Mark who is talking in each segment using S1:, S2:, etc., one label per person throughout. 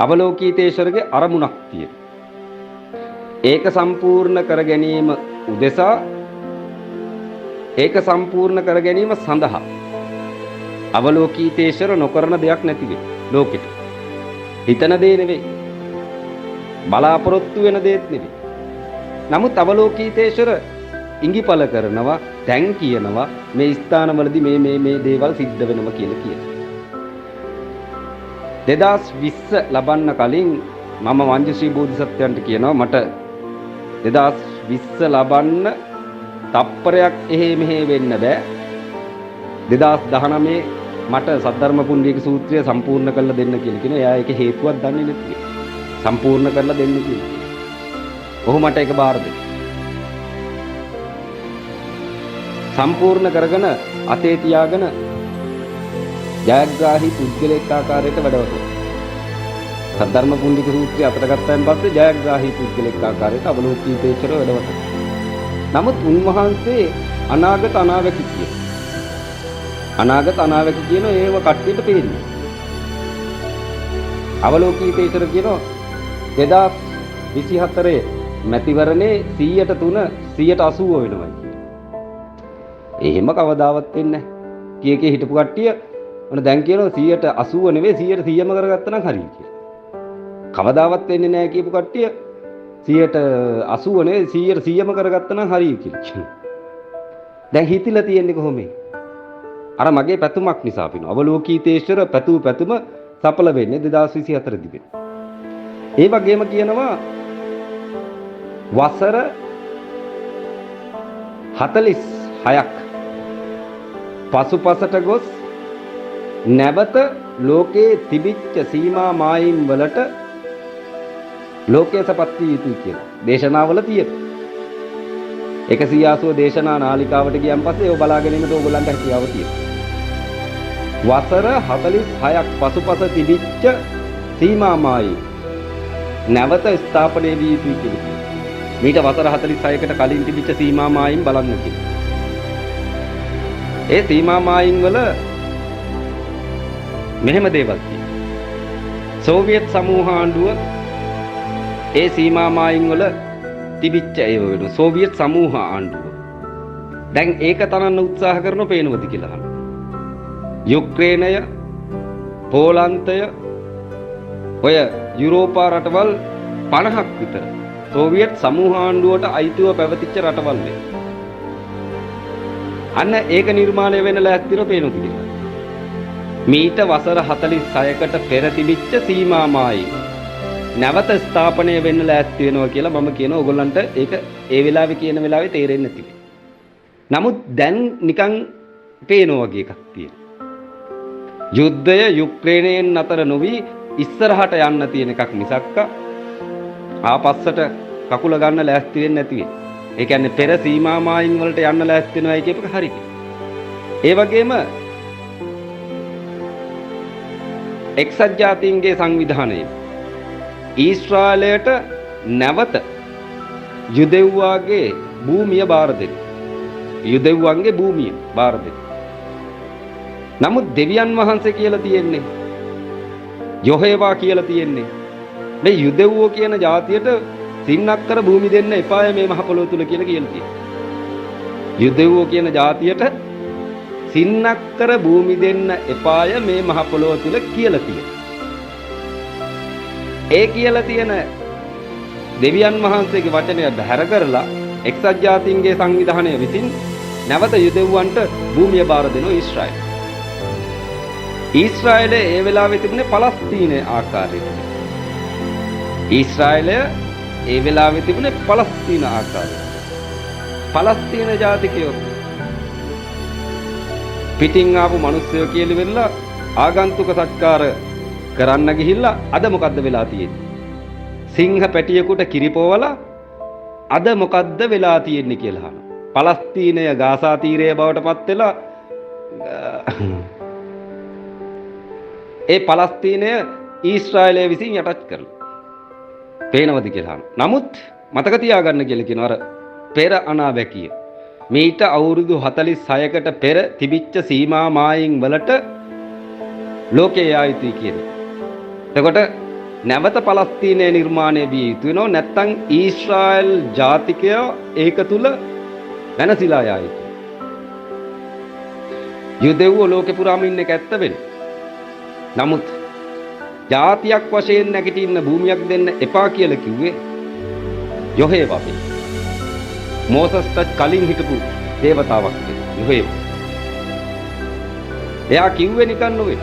S1: අවලෝකීතේශ්වරගේ අරමුණක් තියෙනවා. ඒක සම්පූර්ණ කර ගැනීම උදෙසා ඒක සම්පූර්ණ කර ගැනීම සඳහා අවලෝකීතේශ්වර නොකරන දෙයක් නැති වෙයි ලෝකෙට. හිතන දේ නෙවෙයි. බලාපොරොත්තු වෙන දේත් නෙවෙයි. නමුත් අවලෝකීතේශ්වර ඉඟිපල කරනවා, දැන් කියනවා මේ ස්ථානවලදී මේ දේවල් සිද්ධ වෙනවා කියලා කියනවා. 2020 ලබන්න කලින් මම වංජශ්‍රී බෝධිසත්වයන්ට කියනවා මට 2020 ලබන්න තප්පරයක් එහෙ මෙහෙ වෙන්න බෑ. 2019 මට සද්ධර්ම පුණ්ඩික සූත්‍රය සම්පූර්ණ කරලා දෙන්න කියලා කියනවා. එයා ඒකේ හේතුවක් දන්නේ නැති. සම්පූර්ණ කරලා දෙන්න කියලා. ඔහු මට ඒක බාර දෙන්න. සම්පූර්ණ කරගෙන අතේ තියාගෙන ජයග්‍රාහී පුද්ගලෙක් ආකාරයට වැඩවතුන. සද්ධර්ම පුණ්ඩික සූත්‍රය අතට ගත්තාන් පස්සේ ජයග්‍රාහී පුද්ගලෙක් ආකාරයට අවලෝකීතේශ්වර වැඩවතුන. නමුත් උන්වහන්සේ අනාගත අනාවැකි කියන. අනාගත අනාවැකි කියන ඒව කට්ටියට පේන්නේ. අවලෝකීතේශ්වර කියනවා 2024 මැතිවරණේ 103 180 වෙනවා කියලා. එහෙම කවදාවත් වෙන්නේ නැහැ. කීකේ හිටපු කට්ටිය ඔන්න දැන් කියනවා 180 නෙවෙයි 100ම කරගත්තා නම් හරියි කියලා. කවදාවත් වෙන්නේ නැහැ කියපු කට්ටිය 180 නෙවෙයි 100ම කරගත්තා නම් හරියි කියලා. දැන් හිතිලා තියෙන්නේ කොහොමද? අර මගේ පැතුමක් නිසා පිනු. අවලෝකීතේශ්වර පැතුම සඵල වෙන්නේ 2024 දී. ඒ වගේම කියනවා වසර 46ක් පසුපසට ගොස් නැවත ලෝකයේ තිබිච්ච සීමා මායිම් වලට ලෝකයේ සපත් විය යුතුයි කියලා දේශනාවල තියෙනවා. 180 දේශනා නාලිකාවට ගියන් පස්සේ ඒව බලාගෙන ඉන්නකොට ඕගොල්ලන්ට හැකියාව තියෙනවා. වසර 46ක් පසුපස තිබිච්ච සීමා මායිම් නැවත ස්ථාපනය විය යුතුයි කියලා. මීට වසර 46කට කලින් තිබිච්ච සීමා මායිම් බලන්න කියලා. ඒ සීමා මායිම් වල මෙහෙම දේවල් තියෙනවා. සෝවියට් සමූහ ආණ්ඩුව ඒ සීමා මායිම් වල තිබිච්ච ඒව වෙනවා. සෝවියට් සමූහ ආණ්ඩුව. දැන් ඒක තරන්න උත්සාහ කරනව පේනවද කියලා අහනවා. යුක්‍රේනය, පෝලන්තය, ඔය යුරෝපා රටවල් 50ක් විතර සෝවියට් සමූහ ආණ්ඩුවට අයිතිව පැවතිච්ච රටවල් නේ. අන්න ඒක නිර්මාණය වෙන්න ලෑස්තිව පේනවද කියලා. මීට වසර 46කට පෙර තිබිච්ච සීමා මායිම් නැවත ස්ථාපනය වෙන්න ලෑස්ති වෙනවා කියලා මම කියනවා. ඕගොල්ලන්ට ඒක ඒ වෙලාවේ කියන වෙලාවේ තේරෙන්නේ නැති. නමුත් දැන් නිකන් පේනවා වගේ එකක් තියෙනවා. යුද්ධය යුක්‍රේනයෙන් අතර නොවි ඉස්සරහට යන්න තියෙන එකක් මිසක්ක ආපස්සට කකුල ගන්න ලෑස්ති වෙන්නේ නැති වෙයි. ඒ කියන්නේ පෙර සීමා මායිම් වලට යන්න ලෑස්ති වෙනවයි කියපක හරියි. ඒ වගේම එක්සත් ජාතීන්ගේ සංවිධානයේ ඊශ්‍රායලයට නැවත යුදෙව්වාගේ භූමිය බාර දෙන්න. යුදෙව්වන්ගේ භූමිය බාර දෙන්න. නමුත් දෙවියන් වහන්සේ කියලා තියෙන්නේ යොහේවා කියලා තියෙන්නේ මේ යුදෙව්වෝ කියන ජාතියට සින්නක්කර භූමි දෙන්න එපාය මේ මහ පොළොව තුල කියලා තියෙනවා. යුදෙව්වෝ කියන ජාතියට සින්නක්කර භූමි දෙන්න එපාය මේ මහ පොළොව තුල කියලා තියෙනවා. ඒ කියලා තියෙන දෙවියන් වහන්සේගේ වචනය බැහැර කරලා එක්සත් ජාතීන්ගේ සංවිධානය විසින් නැවත යුදෙව්වන්ට භූමිය බාර දෙනවා ඊශ්‍රායල. ඊශ්‍රායලයේ ඒ වෙලාවේ තිබුණේ පලස්තීනයේ ආකාරයට. ඊශ්‍රායලය ඒ වෙලාවේ තිබුණේ පලස්තීන ආකාරයට. පලස්තීන ජාතිකයෝ පිටින් ආපු මිනිස්සුયો කියලා වෙලා ආගන්තුක සත්කාර කරන්න ගිහිල්ලා අද මොකද්ද වෙලා තියෙන්නේ? සිංහ පැටියෙකුට කිරිපොවලා අද මොකද්ද වෙලා තියෙන්නේ කියලා අහනවා. පලස්තීනය ගාසා තීරය බවට පත් වෙලා ඒ පලස්තීනය ඊශ්‍රායලය විසින් යටත් කරලා. පේනවද කියලා අහනවා. නමුත් මතක තියාගන්න කියලා කියනවා අර පෙර අනාවැකිය. මීට අවුරුදු 46කට පෙර තිබිච්ච සීමා මායිම් වලට ලෝකයේ ආයිති කියන්නේ. එතකොට නැවත පලස්තීනය නිර්මාණය විය යුතු වෙනවා. නැත්නම් ඊශ්‍රායල් ජාතිකයෝ ඒක තුල වෙනසිලා යා යුතුයි. යුදෙව්වෝ ලෝකේ පුරාම ඉන්න එක ඇත්ත වෙන. නමුත් ජාතියක් වශයෙන් නැගිටින්න භූමියක් දෙන්න එපා කියලා කිව්වේ යොහේවාපේ. මෝසස්ට කලින් හිටපු දේවතාවක් යොහේව. එයා කිව්වේ නිකන් නෙවෙයි.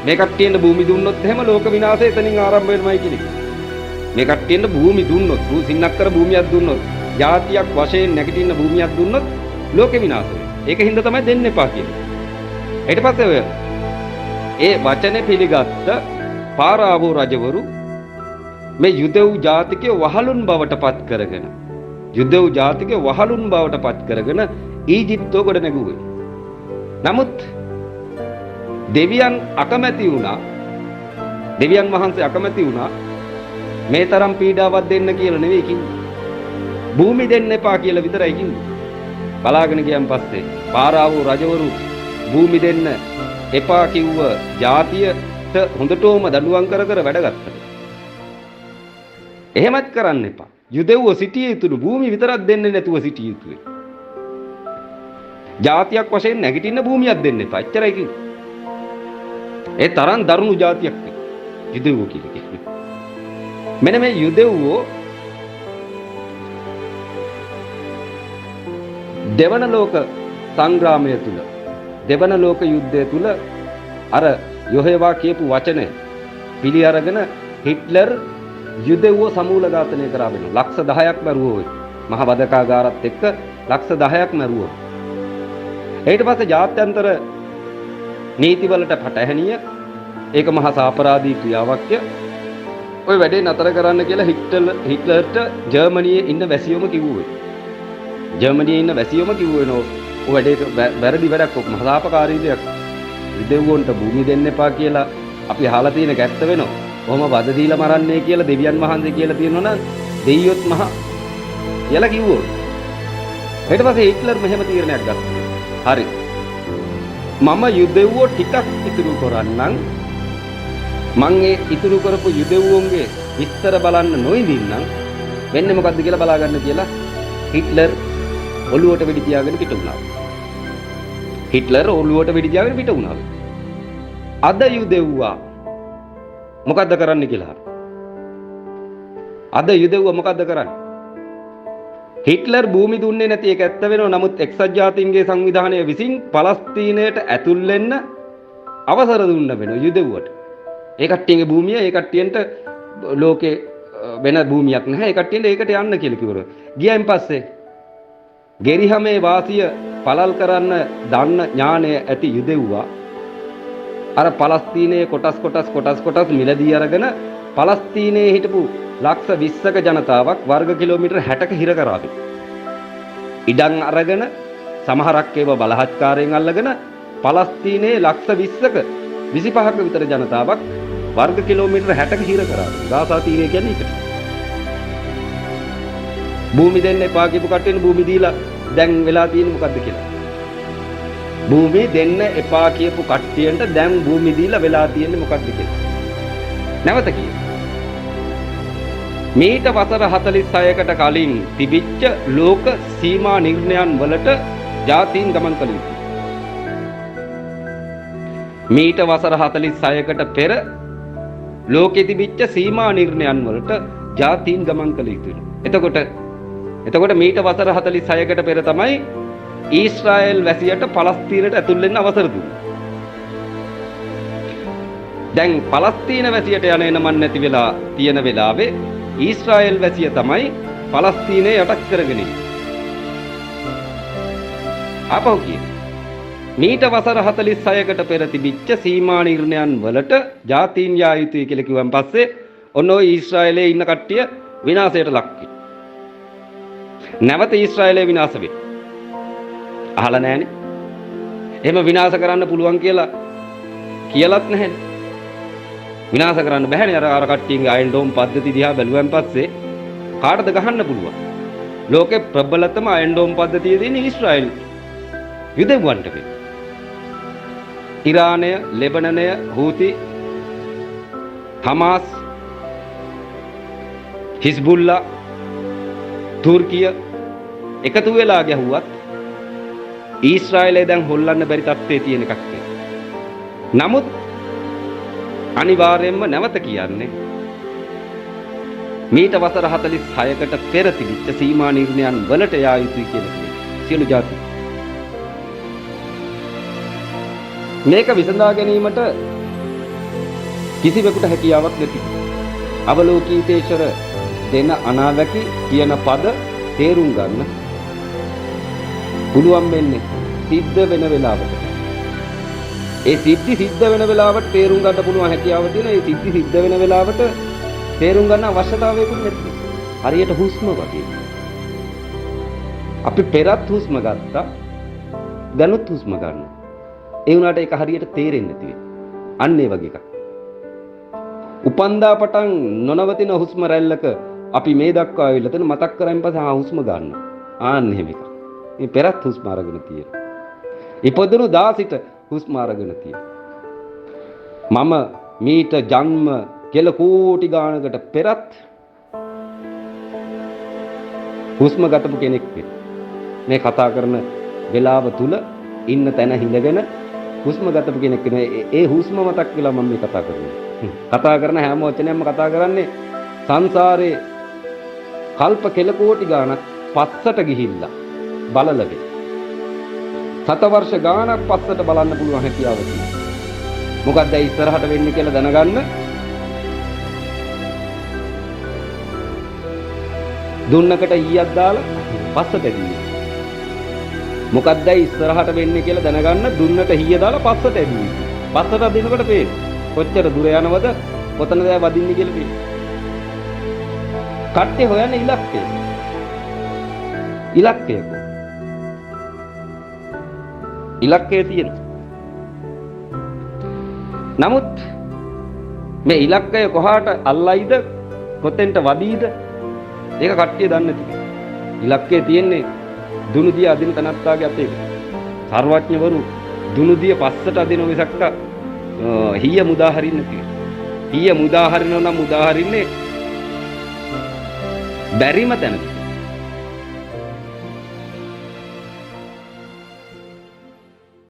S1: මේ කට්ටියට භූමි දුන්නොත් එහෙම ලෝක විනාශය එතනින් ආරම්භ වෙනවයි කියන්නේ. මේ කට්ටියට භූමි දුන්නොත්, සින්නක්කර භූමියක් දුන්නොත්, ජාතියක් වශයෙන් නැගිටින්න භූමියක් දුන්නොත් ලෝක විනාශය. ඒක හින්දා තමයි දෙන්න එපා කියන්නේ. ඊට පස්සේ ඔය ඒ වචනේ පිළිගත්ත පාරාවෝ රජවරු මේ යුදෙව් ජාතිකය වහලුන් බවට පත් කරගෙන යුදෙව් ජාතිකය වහලුන් බවට පත් කරගෙන ඊජිප්තුව ගොඩ නැගුවේ. නමුත් දෙවියන් අකමැති වුණා. දෙවියන් වහන්සේ අකමැති වුණා මේ තරම් පීඩාවක් දෙන්න කියලා නෙවෙයි කිව්වේ. භූමි දෙන්න එපා කියලා විතරයි කිව්වේ. බලාගෙන ගියන් පස්සේ පාරාවෝ රජවරු භූමි දෙන්න එපා කිව්ව ජාතියට හොඳටම දඬුවම් කර කර වැඩ ගත්තා. එහෙමත් කරන්න එපා. යුදෙව්ව සිටිය යුතු භූමි විතරක් දෙන්නේ නැතුව සිටිය යුතුයි. ජාතියක් වශයෙන් නැගිටින්න භූමියක් දෙන්න එපා. එච්චරයි කිව්වේ. ඒ තරම් දරුණු ජාතියක් යුදෙව්ව කියන්නේ. මෙන්න මේ යුදෙව්ව දෙවන ලෝක සංග්‍රාමය තුල දෙවන ලෝක යුද්ධය තුල අර යොහේවා කියපු වචනය පිළි අරගෙන හිට්ලර් යුදෙව්ව සමූල ඝාතනය කරා වෙනවා. ලක්ෂ 10ක් මරුවෝ. මහ වදකාගාරත් එක්ක ලක්ෂ 10ක් මරුවෝ. ඊට පස්සේ ජාත්‍යන්තර නීතිවලට පටහැනිය ඒක මහා සාපරාධී ක්‍රියාවක්ය. ওই වැඩේ නතර කරන්න කියලා හිට්ලර්ට ජර්මනියේ ඉන්න වැසියොම කිව්වේ. ජර්මනියේ ඉන්න වැසියොම කිව්වේ නෝ ඔය වැඩේ වැරදි වැඩක් ඔක් මහා සාපකාරී දෙයක්. යුදෙව්වන්ට භූමි දෙන්න එපා කියලා අපි අහලා තියෙන ගැත්ත වෙනවා. කොහොම වද දීලා මරන්නේ කියලා දෙවියන් වහන්සේ කියලා තියෙනවා නම් දෙයියොත් මහා කියලා කිව්වෝ. ඊට පස්සේ හිට්ලර් මෙහෙම තීරණයක් ගත්තා. හරි. මම යුදෙව්වෝ ටිකක් ඉතුරු කරන්නම්. මං ඒ ඉතුරු කරපු යුදෙව්වෝන්ගේ විස්තර බලන්න නොඉඳින්නම්. වෙන්නේ මොකද්ද කියලා බලාගන්න කියලා හිට්ලර් ඔළුවට වෙඩි තියාගෙන පිට වුණා. හිට්ලර් ඔළුවට වෙඩි තියාගෙන පිට වුණා. අද යුදෙව්වා මොකද්ද කරන්න කියලා. අද යුදෙව්වා මොකද්ද කරන්නේ? හිට්ලර් භූමි දුන්නේ නැති එක ඇත්ත වෙනවා. නමුත් එක්සත් ජාතීන්ගේ සංවිධානය විසින් පලස්තීනයට ඇතුල් වෙන්න අවසර දුන්න වෙනවා යුදෙව්වට. ඒ කට්ටියගේ භූමිය ඒ කට්ටියන්ට ලෝකේ වෙන භූමියක් නැහැ. ඒ කට්ටියන්ට ඒකට යන්න කියලා කිව්වර. ගියයින් පස්සේ ගෙරිහමේ වාසිය පළල් කරන්න දන්න ඥාණය ඇති යුදෙව්වා අර පලස්තීනයේ කොටස් මිලදී අරගෙන පලස්තීනයේ හිටපු ලක්ෂ 20ක ජනතාවක් වර්ග කිලෝමීටර් 60ක හිර කරාවි. ඉඩම් අරගෙන සමහරක් ඒවා බලහත්කාරයෙන් අල්ලගෙන පලස්තීනයේ ලක්ෂ 20ක 25ක විතර ජනතාවක් වර්ග කිලෝමීටර් 60ක හිර කරාවි. ගාසා තීරය කියන්නේ ඒකට. භූමි දෙන්න එපා කියපු කට්ටියන භූමි දීලා දැන් වෙලා තියෙන්නේ මොකද්ද කියලා. භූමි දෙන්න එපා කියපු කට්ටියන්ට දැන් භූමි දීලා වෙලා තියෙන්නේ මොකද්ද කියලා. නැවත කියන්න. මීට වසර 46කට කලින් තිබිච්ච ලෝක සීමා නිර්ණයන් වලට ජාතීන් ගමන් කළ යුතුයි. මීට වසර 46කට පෙර ලෝකෙ තිබිච්ච සීමා නිර්ණයන් වලට ජාතීන් ගමන් කළ යුතුයි. එතකොට මීට වසර 46කට පෙර තමයි ඊශ්‍රායල් වැසියට පලස්තීනයට ඇතුල් වෙන්න අවසර දුන්නේ. දැන් පලස්තීන වැසියට යන එනමන් නැති වෙලා තියෙන වෙලාවේ ඊශ්‍රායල් වැසිය තමයි පලස්තීනය යටත් කරගෙන ඉන්නේ. ආපහු කියන්න. මීට වසර 46කට පෙර තිබිච්ච සීමා නිර්ණයන් වලට ජාතීන් යා යුතුයි කියලා කිව්වන් පස්සේ ඔන්න ඔය ඊශ්‍රායලයේ ඉන්න කට්ටිය විනාශයට ලක් වෙනවා. නැවත ඊශ්‍රායලය විනාශ වෙනවා. අහලා නැහැනේ. එහෙම විනාශ කරන්න පුළුවන් කියලා කියලත් නැහැනේ. විනාශ කරන්න බැහැනේ. අර කට්ටියගේ අයන් ඩෝම් පද්ධති දිහා බැලුවෙන් පස්සේ කාටද ගහන්න පුළුවන්? ලෝකේ ප්‍රබලතම අයන් ඩෝම් පද්ධතිය තියෙන ඊශ්‍රායල් යුදෙව්වන්ට වේ. ඉරානය, ලෙබනනය, හූති, හමාස් හිස්බුල්ලා තුර්කිය එකතු වෙලා ගැහුවත් ඊශ්‍රායලය දැන් හොල්ලන්න බැරි තත්ත්වයේ තියෙන එකක් නේ. නමුත් අනිවාර්යයෙන්ම නැවත කියන්නේ මීට වසර 46කට පෙර තිබිච්ච සීමා නිර්ණයන් වලට යා යුතුයි කියන එක. සියලු ජාති මේක විසඳා ගැනීමට කිසිවෙකුට හැකියාවක් නැති. අවලෝකීතේශර දෙන අනාවැකි කියන පද තේරුම් ගන්න පුළුවන් වෙන්නේ සිද්ධ වෙන වෙලාවට. ඒ සිද්ධ වෙන වෙලාවට තේරුම් ගන්න පුළුවන් හැකියාව තියෙන ඒ සිද්ධ වෙන වෙලාවට තේරුම් ගන්න අවශ්‍යතාවයකුත් නැති. හරියට හුස්ම වගේ. අපි පෙරත් හුස්ම ගත්තා. දැනුත් හුස්ම ගන්න. ඒ වුණාට ඒක හරියට තේරෙන්නේ නැති වෙයි. අන්න ඒ වගේ එකක්. උපන්දා පටන් නොනවතින හුස්ම රැල්ලක අපි මේ දක්වා ආවිල්ලා තන මතක් කරන් පස්සේ හුස්ම ගන්න. ආන්න එහෙම එකක්. මේ පෙරත් හුස්ම අරගෙන තියෙන. ඉපදුණු දාසිට හුස්ම අරගෙන තියෙන. මම මීට ජන්ම කෙල කෝටි ගානකට පෙරත් හුස්ම ගතපු කෙනෙක් මේ කතා කරන වෙලාව තුල ඉන්න තැන හිඳගෙන හුස්ම ගතපු කෙනෙක් නේ. ඒ හුස්ම මතක් වෙලා මම මේ කතා කරන්නේ. කතා කරන හැම වචනයක්ම කතා කරන්නේ සංසාරේ කල්ප කෙල කෝටි ගානක් පස්සට ගිහිල්ලා බලලවේ. සත වර්ෂ ගානක් පස්සට බලන්න පුළුවන් හැකියාව තියෙනවා. මොකක්ද ඒ ඉස්සරහට වෙන්නේ කියලා දැනගන්න දුන්නකට ඊයක් දාලා පස්සට ඇදී. මොකක්ද ඒ ඉස්සරහට වෙන්නේ කියලා දැනගන්න දුන්නට ඊය දාලා පස්සට ඇදී. පස්සට අදිනකොට පේන කොච්චර දුර යනවද කොතනද වදින්නේ කියලා පේන. කට්ටේ හොයන්නේ ඉලක්කය. ඉලක්කයක ඉලක්කය තියෙන. නමුත් මේ ඉලක්කය කොහාට අල්ලයිද කොතෙන්ට වදීද ඒක කට්ටිය දන්නේ නැති. ඉලක්කය තියෙන්නේ දුනුදිය අදින තනත්තාගේ අතේ. සර්වඥවරු දුනුදිය පස්සට අදින මිසක්ක හිය මුදා හරින්න තියෙනවා. හිය මුදා හරිනවා නම් මුදා හරින්නේ බැරිම තැනක.